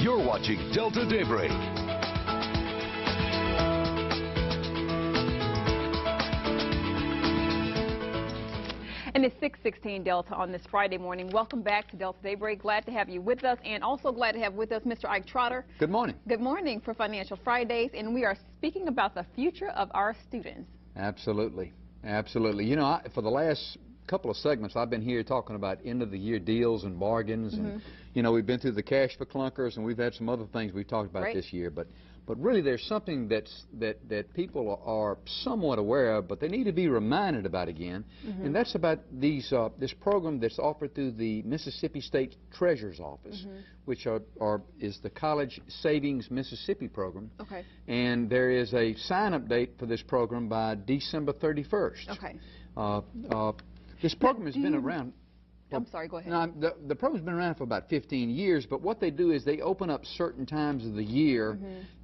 You're watching Delta Daybreak. And it's 6:16 Delta on this Friday morning. Welcome back to Delta Daybreak. Glad to have you with us, and also glad to have with us Mr. Ike Trotter. Good morning. Good morning for Financial Fridays, and we are speaking about the future of our students. Absolutely. Absolutely. You know, for the last couple of segments, I've been here talking about end-of-the-year deals and bargains, and, you know, we've been through the cash for clunkers, and we've had some other things we've talked about this year. But really, there's something that people are somewhat aware of, but they need to be reminded about again, and that's about these this program that's offered through the Mississippi State Treasurer's Office, which is the College Savings Mississippi program. Okay. And there is a sign-up date for this program by December 31st. Okay. This program has been around. I'm sorry, go ahead. Now, the program's been around for about 15 years, but what they do is they open up certain times of the year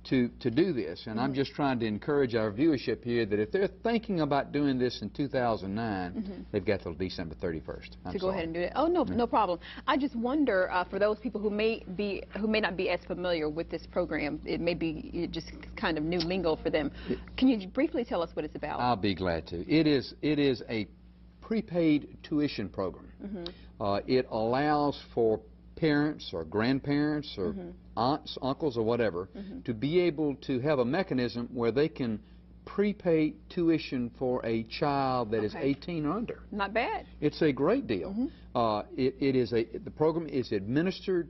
to do this. And I'm just trying to encourage our viewership here that if they're thinking about doing this in 2009, they've got till December 31st. To go ahead and do it. Oh, no, no problem. I just wonder, for those people who may not be as familiar with this program, it may be just kind of new lingo for them. Can you briefly tell us what it's about? I'll be glad to. It is a prepaid tuition program. It allows for parents or grandparents or aunts, uncles, or whatever to be able to have a mechanism where they can prepay tuition for a child that is 18 or under. Not bad. It's a great deal. The program is administered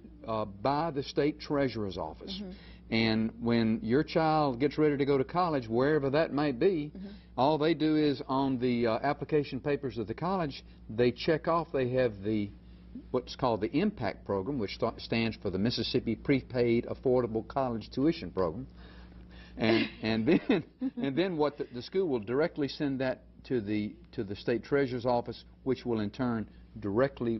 by the State Treasurer's Office. And when your child gets ready to go to college, wherever that might be, all they do is on the application papers of the college, they check off they have what's called the IMPACT program, which stands for the Mississippi Prepaid Affordable College Tuition Program. And then what the school will directly send that to the State Treasurer's Office, which will in turn directly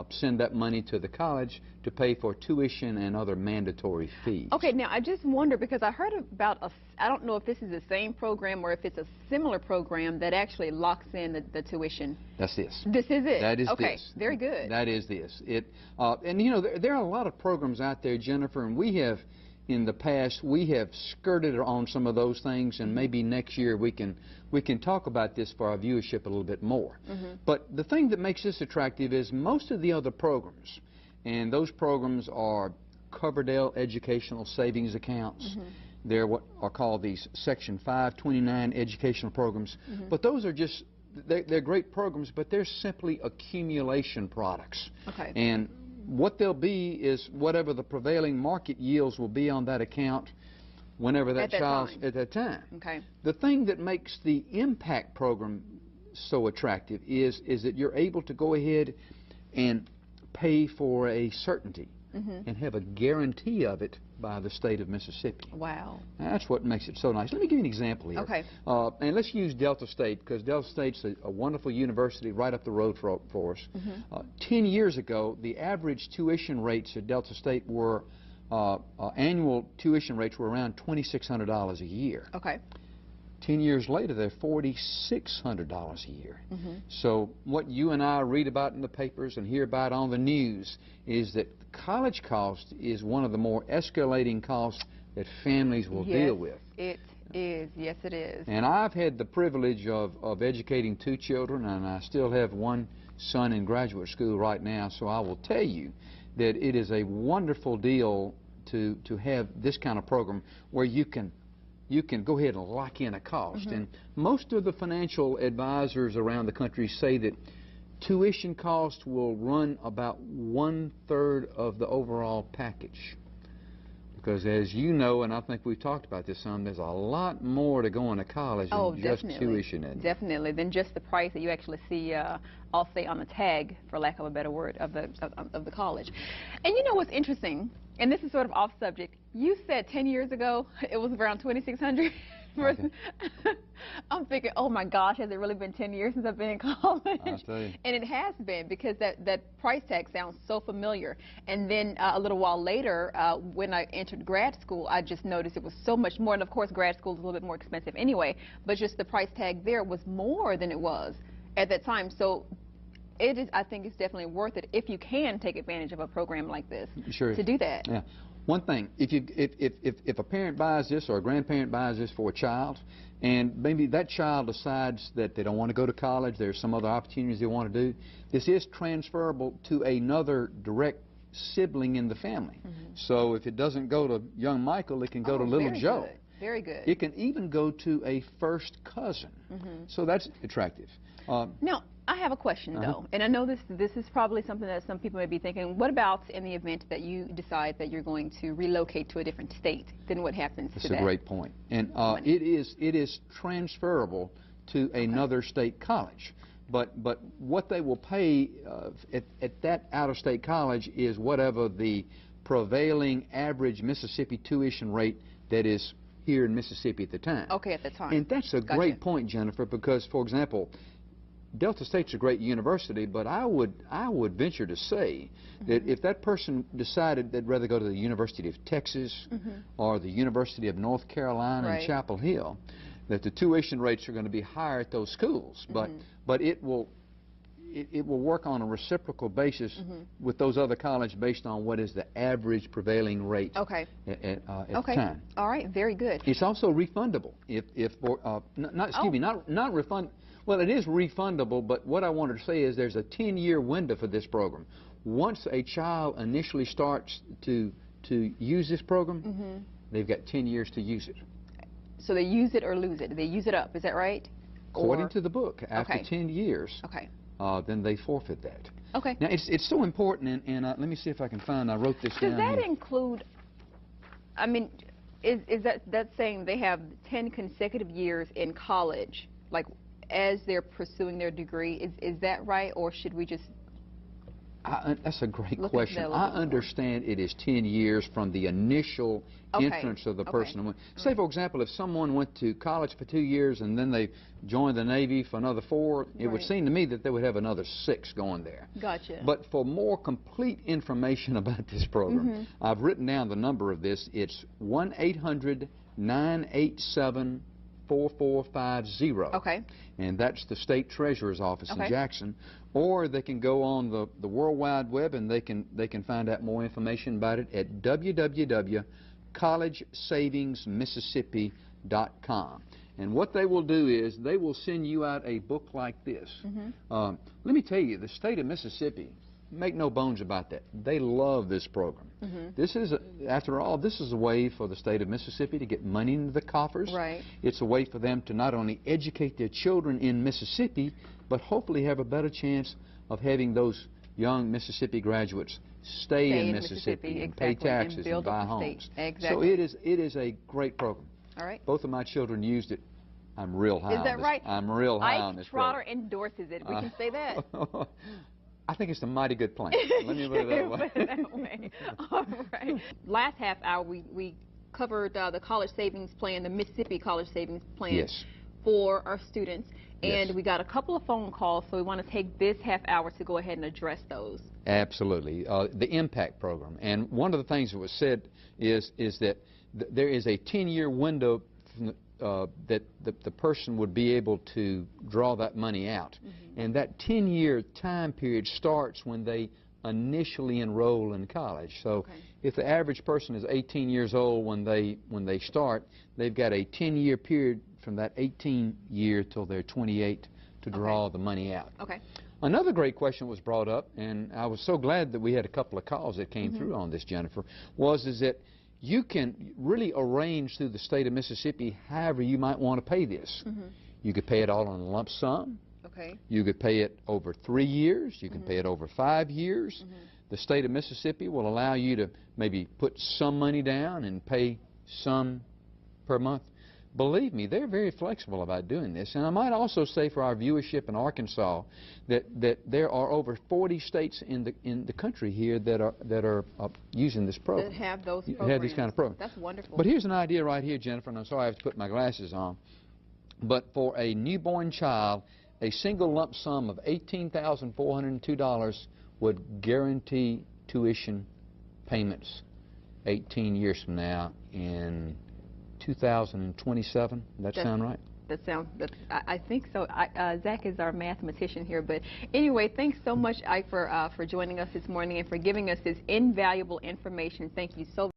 send that money to the college to pay for tuition and other mandatory fees. Okay, now I just wonder, because I heard about I don't know if this is the same program or if it's a similar program that actually locks in the tuition. That's this. This is it? That is this. Okay, very good. That is this. And you know, there are a lot of programs out there, Jennifer, and we have, in the past, we have skirted on some of those things, and maybe next year we can talk about this for our viewership a little bit more. But the thing that makes this attractive is most of the other programs, and those programs are Coverdell Educational Savings Accounts. They're what are called these Section 529 educational programs. But those are just, they're great programs, but they're simply accumulation products. Okay. And what they'll be is whatever the prevailing market yields will be on that account whenever that child's at that time. Okay. The thing that makes the IMPACT program so attractive is that you're able to go ahead and pay for a certainty and have a guarantee of it by the state of Mississippi. Wow. That's what makes it so nice. Let me give you an example here. Okay. And let's use Delta State, because Delta State's a wonderful university right up the road for us. 10 years ago, the average tuition rates at Delta State were, annual tuition rates were around $2,600 a year. Okay. 10 years later, they're $4,600 a year. So what you and I read about in the papers and hear about on the news is that college cost is one of the more escalating costs that families will deal with. It is. Yes, it is. And I've had the privilege of educating 2 children, and I still have 1 son in graduate school right now, so I will tell you that it is a wonderful deal to have this kind of program where you can go ahead and lock in a cost. And most of the financial advisors around the country say that tuition cost will run about 1/3 of the overall package. Because as you know, and I think we've talked about this some, there's a lot more to going to college than just tuition. Definitely, than just the price that you actually see, I'll say, on the tag, for lack of a better word, of the college. And you know what's interesting, and this is sort of off subject, you said 10 years ago it was around $2,600. Okay. I'm thinking, oh my gosh, has it really been 10 years since I've been in college? I'll tell you. And it has been, because that price tag sounds so familiar. And then a little while later, when I entered grad school, I just noticed it was so much more. And of course, grad school is a little bit more expensive anyway, but just the price tag there was more than it was at that time. So it is. I think it's definitely worth it if you can take advantage of a program like this. Sure. To do that. Yeah. One thing, if a parent buys this or a grandparent buys this for a child, and maybe that child decides that they don't want to go to college, there's some other opportunities they want to do, this is transferable to another direct sibling in the family. So if it doesn't go to young Michael, it can go to little Joe. Good. Very good. It can even go to a first cousin. So that's attractive. Now, I have a question, though, and I know this is probably something that some people may be thinking, what about in the event that you decide that you're going to relocate to a different state? Then what happens to that? That's a great point. And it is transferable to another state college. But what they will pay at that out-of-state college is whatever the prevailing average Mississippi tuition rate that is here in Mississippi at the time. Okay, at the time. And that's a great point, Jennifer, because, for example, Delta State's a great university, but I would venture to say that if that person decided they'd rather go to the University of Texas or the University of North Carolina in Chapel Hill, that the tuition rates are going to be higher at those schools. But it will work on a reciprocal basis with those other colleges based on what is the average prevailing rate at the time. All right, very good. It's also refundable. Not refund. Well, it is refundable, but what I wanted to say is there's a 10-year window for this program. Once a child initially starts to use this program, they've got 10 years to use it. So they use it or lose it? They use it up, is that right? According to the book, after 10 years, then they forfeit that. Okay. Now, it's so important, and let me see if I can find, I wrote this down. Does that include, I mean, is that saying they have 10 consecutive years in college, like, as they're pursuing their degree? Is that right, or should we just... That's a great question. I understand it is 10 years from the initial entrance of the person. Say, for example, if someone went to college for 2 years and then they joined the Navy for another 4, it would seem to me that they would have another 6 going there. Gotcha. But for more complete information about this program, I've written down the number of this. It's 1-800-987-4450. Okay. And that's the state treasurer's office in Jackson. Or they can go on the World Wide Web and they can find out more information about it at www.collegesavingsmississippi.com. And what they will do is they will send you out a book like this. Let me tell you, the state of Mississippi, make no bones about that, they love this program. This is, after all, this is a way for the state of Mississippi to get money into the coffers. It's a way for them to not only educate their children in Mississippi, but hopefully have a better chance of having those young Mississippi graduates stay in Mississippi and pay taxes and buy homes. So it is a great program. All right. Both of my children used it. I'm real high on this. Is that right? I'm real high on this Trotter program. endorses it. We can say that. I think it's a mighty good plan. Let me put it that way. Put it that way. All right. Last half hour, we covered the college savings plan, the Mississippi college savings plan for our students. And we got a couple of phone calls, so we want to take this half hour to go ahead and address those. Absolutely. The impact program. And one of the things that was said is that there is a 10-year window from that the person would be able to draw that money out. And that 10-year time period starts when they initially enroll in college. So if the average person is 18 years old when they start, they've got a 10-year period from that 18 year till they're 28 to draw the money out. Another great question was brought up, and I was so glad that we had a couple of calls that came through on this, Jennifer, is that you can really arrange through the state of Mississippi however you might want to pay this. You could pay it all in a lump sum. You could pay it over 3 years. You can pay it over 5 years. The state of Mississippi will allow you to maybe put some money down and pay some per month. Believe me, they're very flexible about doing this. And I might also say for our viewership in Arkansas that there are over 40 states in the country here that are using this program. That have those programs. Have these kind of programs. That's wonderful. But here's an idea right here, Jennifer, and I'm sorry I have to put my glasses on. But for a newborn child, a single lump sum of $18,402 would guarantee tuition payments 18 years from now in 2027. Does that sound right? I think so. Zach is our mathematician here, but anyway, thanks so much, Ike, for joining us this morning and for giving us this invaluable information. Thank you so